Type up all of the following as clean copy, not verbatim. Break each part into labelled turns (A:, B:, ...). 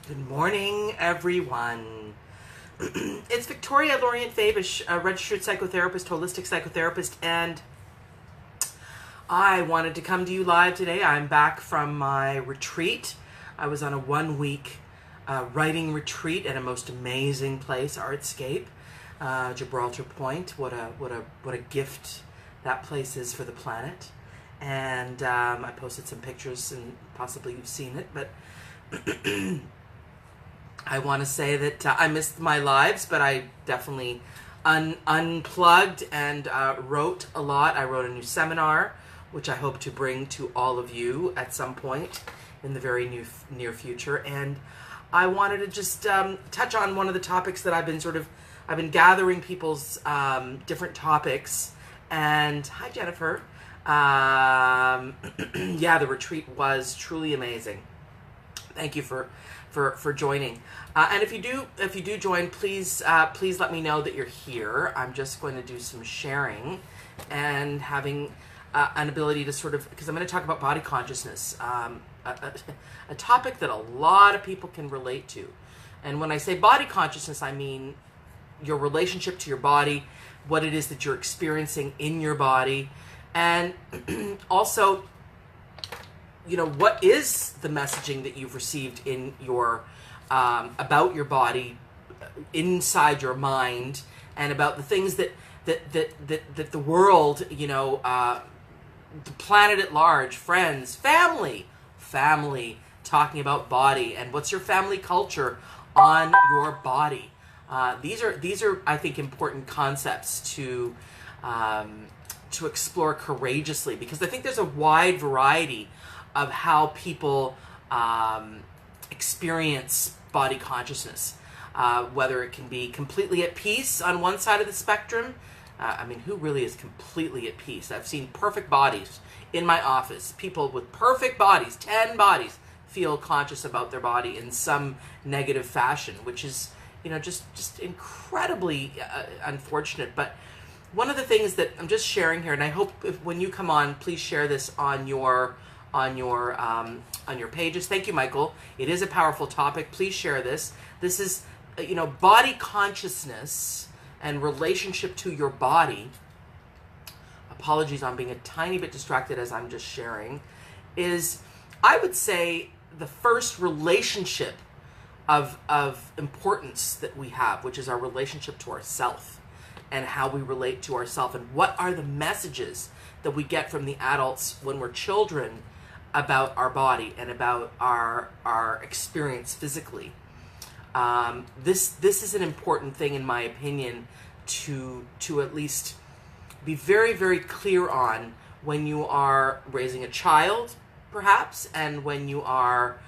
A: Good morning, everyone. It's Victoria Lorient Fabish, a registered psychotherapist, holistic psychotherapist, and I wanted to come to you live today. I'm back from my retreat. I was on a 1-week writing retreat at a most amazing place, Artscape, Gibraltar Point. What a gift that place is for the planet. And I posted some pictures, and possibly you've seen it, but I want to say that I missed my lives, but I definitely unplugged and wrote a lot. I wrote a new seminar, which I hope to bring to all of you at some point in the very near future. And I wanted to just touch on one of the topics that I've been gathering people's different topics. And hi, Jennifer. Yeah, the retreat was truly amazing. Thank you for joining. And if you do join, please let me know that you're here. I'm just going to do some sharing and having an ability to because I'm going to talk about body consciousness, a topic that a lot of people can relate to. And when I say body consciousness, I mean your relationship to your body, what it is that you're experiencing in your body, and also, what is the messaging that you've received in your about your body, inside your mind, and about the things that the world, the planet at large, friends, family, talking about body, and what's your family culture on your body. These are I think important concepts to explore courageously, because I think there's a wide variety of how people experience body consciousness, whether it can be completely at peace on one side of the spectrum. Who really is completely at peace? I've seen perfect bodies in my office. People with perfect bodies, 10 bodies, feel conscious about their body in some negative fashion, which is, just incredibly unfortunate. But one of the things that I'm just sharing here, and I hope when you come on, please share this on your pages. Thank you, Michael. It is a powerful topic. Please share this. This is, body consciousness and relationship to your body. Apologies, I'm being a tiny bit distracted as I'm just sharing. Is, I would say, the first relationship of importance that we have, which is our relationship to ourself and how we relate to ourself, and what are the messages that we get from the adults when we're children about our body and about our experience physically. This is an important thing, in my opinion, to at least be very, very clear on when you are raising a child, perhaps, and when you are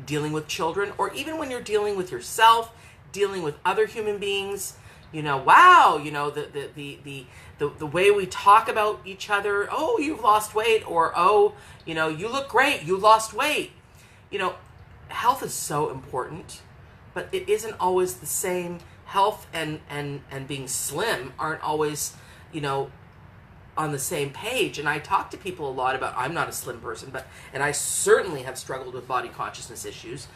A: dealing with children, or even when you're dealing with yourself, dealing with other human beings. Wow, the way we talk about each other. Oh, you've lost weight, or oh, you look great, you lost weight. Health is so important, but it isn't always the same. Health and being slim aren't always, on the same page. And I talk to people a lot about, I'm not a slim person, and I certainly have struggled with body consciousness issues.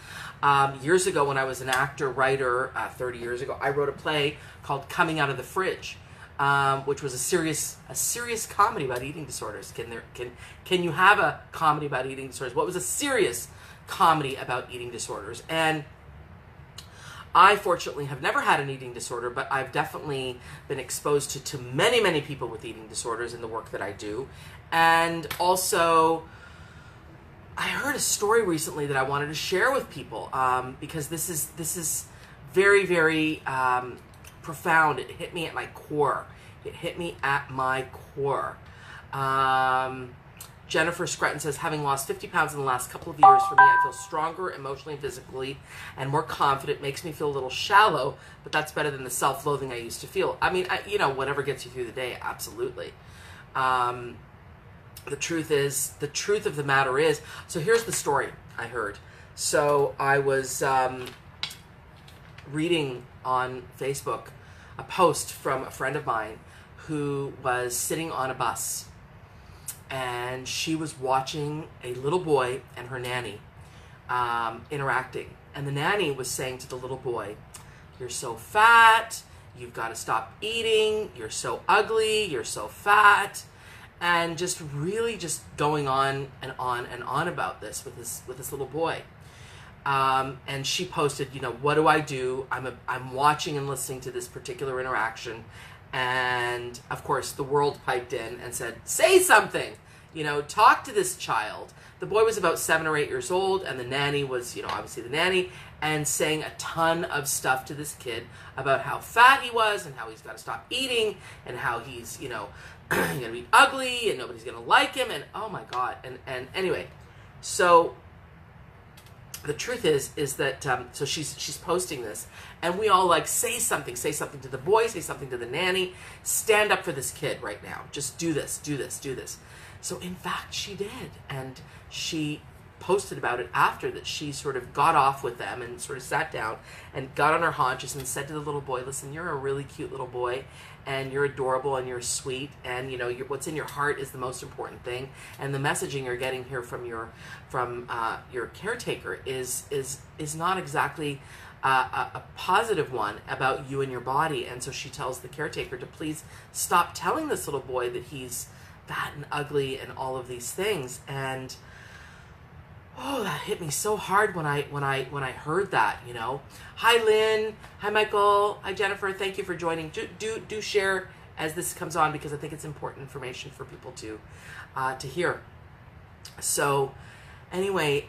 A: Years ago, when I was an actor, writer, 30 years ago, I wrote a play called Coming Out of the Fridge, which was a serious comedy about eating disorders. Can you have a comedy about eating disorders? What was a serious comedy about eating disorders? And I fortunately have never had an eating disorder, but I've definitely been exposed to many, many people with eating disorders in the work that I do. And also, I heard a story recently that I wanted to share with people, because this is very, very profound. It hit me at my core. Jennifer Scretton says, having lost 50 pounds in the last couple of years, for me, I feel stronger emotionally and physically and more confident. Makes me feel a little shallow, but that's better than the self-loathing I used to feel. Whatever gets you through the day, absolutely. The truth of the matter is, so here's the story I heard. So I was reading on Facebook a post from a friend of mine who was sitting on a bus, and she was watching a little boy and her nanny interacting. And the nanny was saying to the little boy, "You're so fat. You've got to stop eating. You're so ugly. You're so fat." And just really just going on and on and on about this with this little boy. And she posted, what do I do? I'm watching and listening to this particular interaction. And of course the world piped in and said, say something, talk to this child. The boy was about 7 or 8 years old, and the nanny was, obviously the nanny, and saying a ton of stuff to this kid about how fat he was and how he's got to stop eating and how he's, going to be ugly and nobody's going to like him. And oh my God. And anyway, so the truth is that, so she's posting this, and we all say something to the boy, say something to the nanny, stand up for this kid right now. Just do this. So in fact, she did. And she posted about it after that. She sort of got off with them and sort of sat down and got on her haunches and said to the little boy, listen, you're a really cute little boy, and you're adorable and you're sweet, and what's in your heart is the most important thing, and the messaging you're getting here from your caretaker is not exactly a positive one about you and your body. And so she tells the caretaker to please stop telling this little boy that he's fat and ugly and all of these things. And oh, that hit me so hard when I heard that. Hi Lynn, hi Michael, hi Jennifer. Thank you for joining. Do share as this comes on, because I think it's important information for people to hear. So anyway,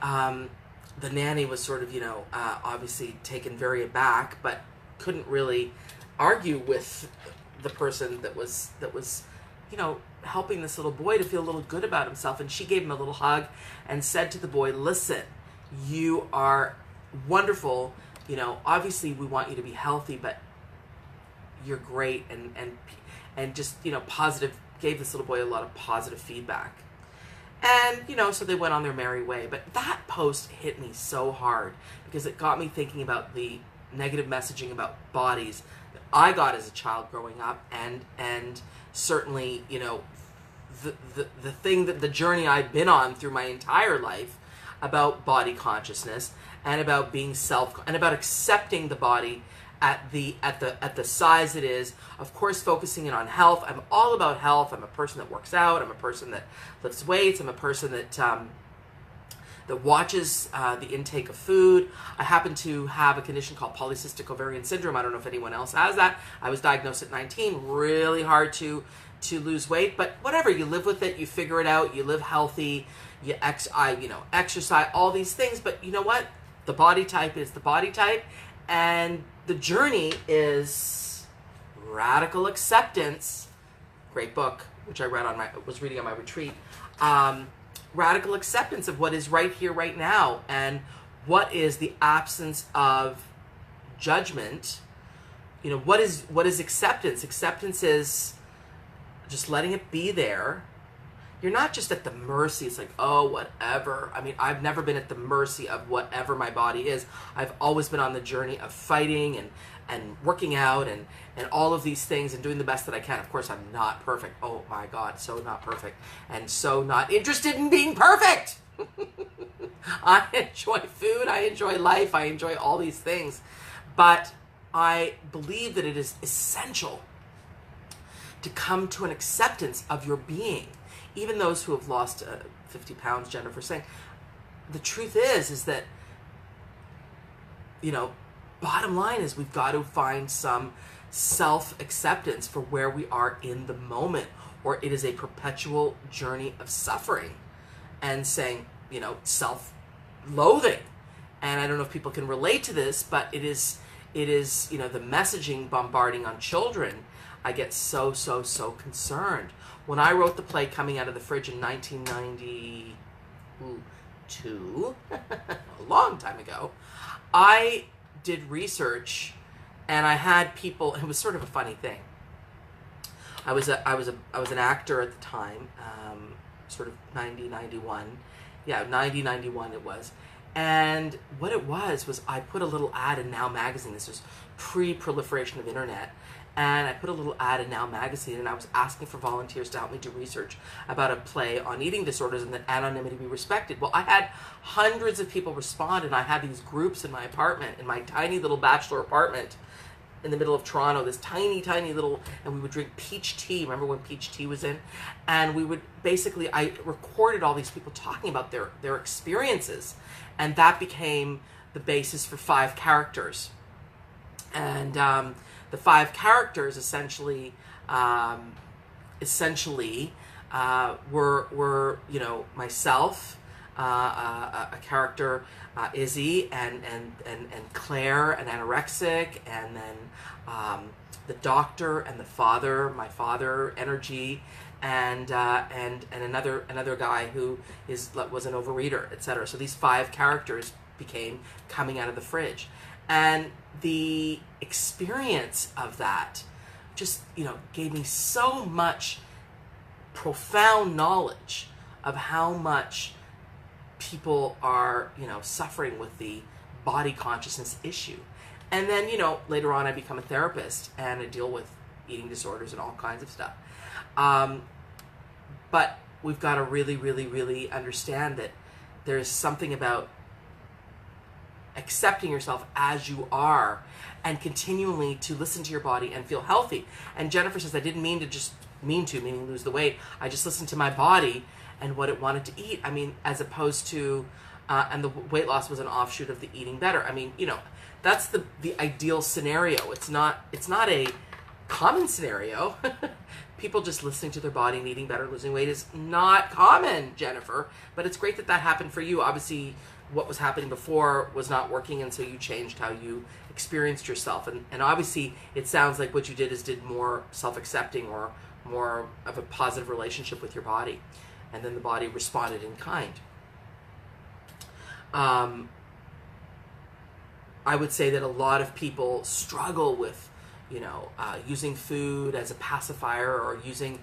A: the nanny was sort of obviously taken very aback, but couldn't really argue with the person that was helping this little boy to feel a little good about himself. And she gave him a little hug and said to the boy, listen, you are wonderful. Obviously we want you to be healthy, but you're great. And just, positive, gave this little boy a lot of positive feedback. And, so they went on their merry way. But that post hit me so hard because it got me thinking about the negative messaging about bodies that I got as a child growing up, and certainly, the thing that the journey I've been on through my entire life about body consciousness and about being and about accepting the body at the size it is. Of course, focusing in on health. I'm all about health. I'm a person that works out. I'm a person that lifts weights. I'm a person that watches the intake of food. I happen to have a condition called polycystic ovarian syndrome. I don't know if anyone else has that. I was diagnosed at 19. Really hard to lose weight, but whatever. You live with it. You figure it out. You live healthy. You exercise. All these things. But you know what? The body type is the body type, and the journey is radical acceptance. Great book, which I was reading on my retreat. Radical acceptance of what is right here, right now, and what is the absence of judgment. What is acceptance? Acceptance is just letting it be there. You're not just at the mercy. It's like, oh, whatever. I mean, I've never been at the mercy of whatever my body is. I've always been on the journey of fighting and working out and all of these things and doing the best that I can. Of course, I'm not perfect. Oh my God, so not perfect. And so not interested in being perfect. I enjoy food. I enjoy life. I enjoy all these things. But I believe that it is essential to come to an acceptance of your being. Even those who have lost 50 pounds, Jennifer's saying, the truth is that, bottom line is we've got to find some self-acceptance for where we are in the moment, or it is a perpetual journey of suffering and saying, self-loathing. And I don't know if people can relate to this, but it is, the messaging bombarding on children. I get so concerned. When I wrote the play Coming Out of the Fridge in 1992, a long time ago, I did research, and I had people. It was sort of a funny thing. I was an actor at the time, sort of 90, 91. Yeah, 90, 91 it was. And what it was I put a little ad in Now Magazine. This was pre-proliferation of internet. And I put a little ad in Now Magazine, and I was asking for volunteers to help me do research about a play on eating disorders and that anonymity be respected. Well, I had hundreds of people respond, and I had these groups in my apartment, in my tiny little bachelor apartment in the middle of Toronto, this tiny, tiny little, and we would drink peach tea. Remember when peach tea was in? And we would basically, I recorded all these people talking about their experiences, and that became the basis for 5 characters. And the 5 characters essentially were myself, a character, Izzy, and Claire, an anorexic, and then the doctor and the father, my father, Energy, and another guy who was an overeater, etc. So these 5 characters became Coming Out of the Fridge, and the experience of that just gave me so much profound knowledge of how much people are suffering with the body consciousness issue. And then later on I become a therapist and I deal with eating disorders and all kinds of stuff, but we've got to really, really, really understand that there's something about accepting yourself as you are and continually to listen to your body and feel healthy. And Jennifer says, I didn't mean to lose the weight. I just listened to my body and what it wanted to eat. I mean, as opposed to, and the weight loss was an offshoot of the eating better. I mean, that's the ideal scenario. It's not a common scenario. People just listening to their body and eating better, losing weight is not common, Jennifer. But it's great that that happened for you. Obviously, what was happening before was not working, and so you changed how you experienced yourself. And obviously, it sounds like what you did is did more self-accepting or more of a positive relationship with your body. And then the body responded in kind. I would say that a lot of people struggle with, using food as a pacifier, or using,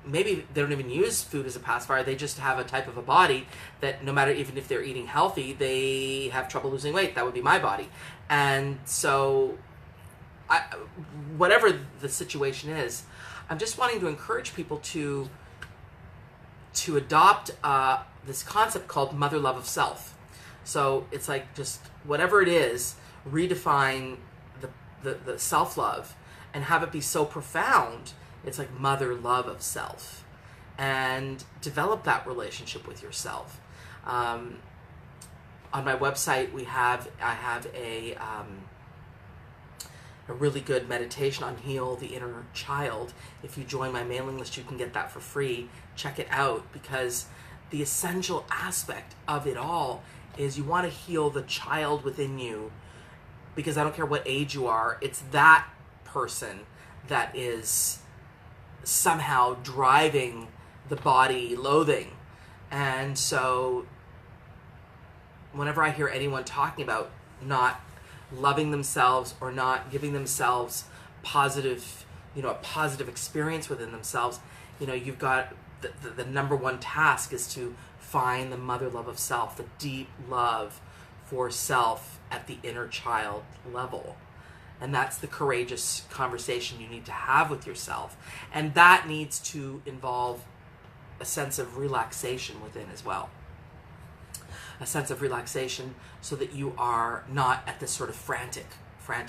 A: maybe they don't even use food as a pacifier. They just have a type of a body that no matter, even if they're eating healthy, they have trouble losing weight. That would be my body. And so whatever the situation is, I'm just wanting to encourage people to adopt this concept called mother love of self. So it's like, just whatever it is, redefine the self-love and have it be so profound. It's like mother love of self, and develop that relationship with yourself. On my website, I have a really good meditation on Heal the Inner Child. If you join my mailing list, you can get that for free. Check it out, because the essential aspect of it all is you want to heal the child within you, because I don't care what age you are, it's that person that is somehow driving the body loathing. And so whenever I hear anyone talking about not loving themselves or not giving themselves positive, a positive experience within themselves, you've got the number one task is to find the mother love of self, the deep love for self at the inner child level. And that's the courageous conversation you need to have with yourself. And that needs to involve a sense of relaxation within as well. A sense of relaxation so that you are not at this sort of frantic. I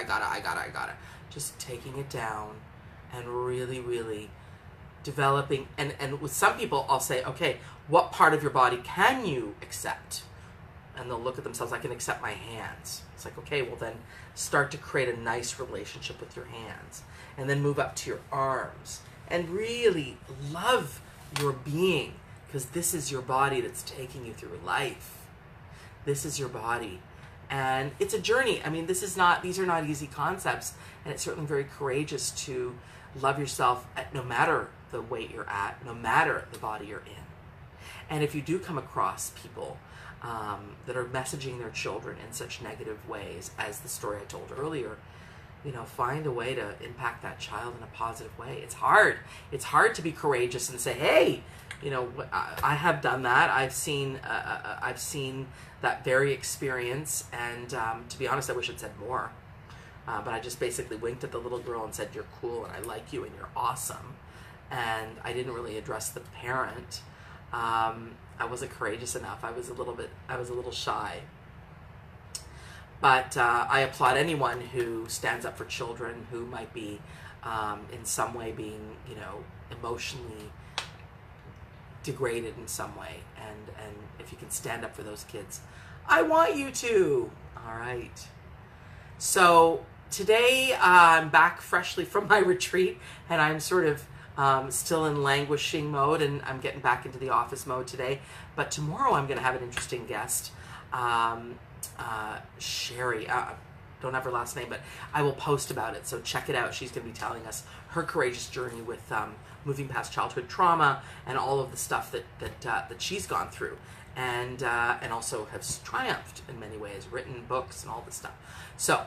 A: gotta. Just taking it down and really, really developing. And with some people, I'll say, okay, what part of your body can you accept? And they'll look at themselves, I can accept my hands. It's like, okay, well then start to create a nice relationship with your hands. And then move up to your arms. And really love your being, because this is your body that's taking you through life. This is your body. And it's a journey. I mean, these are not easy concepts. And it's certainly very courageous to love yourself at no matter the weight you're at, no matter the body you're in. And if you do come across people that are messaging their children in such negative ways, as the story I told earlier, find a way to impact that child in a positive way. It's hard. It's hard to be courageous and say, hey, I have done that. I've seen that very experience. And to be honest, I wish I'd said more. But I just basically winked at the little girl and said, "You're cool and I like you and you're awesome." And I didn't really address the parent. I wasn't courageous enough. I was a little shy. But I applaud anyone who stands up for children who might be in some way being, emotionally degraded in some way. And if you can stand up for those kids, I want you to. All right. So today I'm back freshly from my retreat, and I'm sort of still in languishing mode, and I'm getting back into the office mode today. But tomorrow I'm going to have an interesting guest. Sherry, don't have her last name, but I will post about it, so check it out. She's going to be telling us her courageous journey with moving past childhood trauma and all of the stuff that she's gone through, and also has triumphed in many ways, written books and all this stuff. So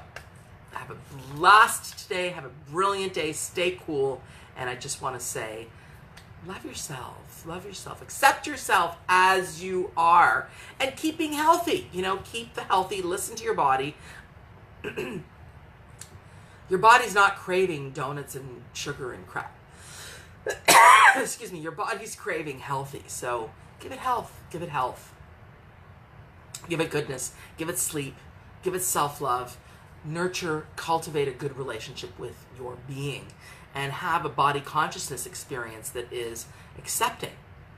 A: have a blast today, have a brilliant day, stay cool, and I just want to say, love yourself, accept yourself as you are, and keeping healthy, keep the healthy, listen to your body. Your body's not craving donuts and sugar and crap. Excuse me, your body's craving healthy, so give it health, give it goodness, give it sleep, give it self-love, nurture, cultivate a good relationship with your being, and have a body consciousness experience that is accepting,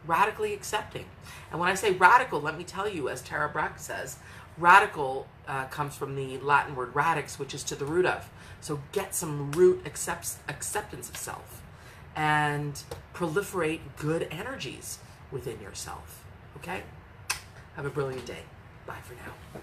A: radically accepting. And when I say radical, let me tell you, as Tara Brach says, radical comes from the Latin word radix, which is to the root of. So get some root acceptance of self and proliferate good energies within yourself. Okay? Have a brilliant day. Bye for now.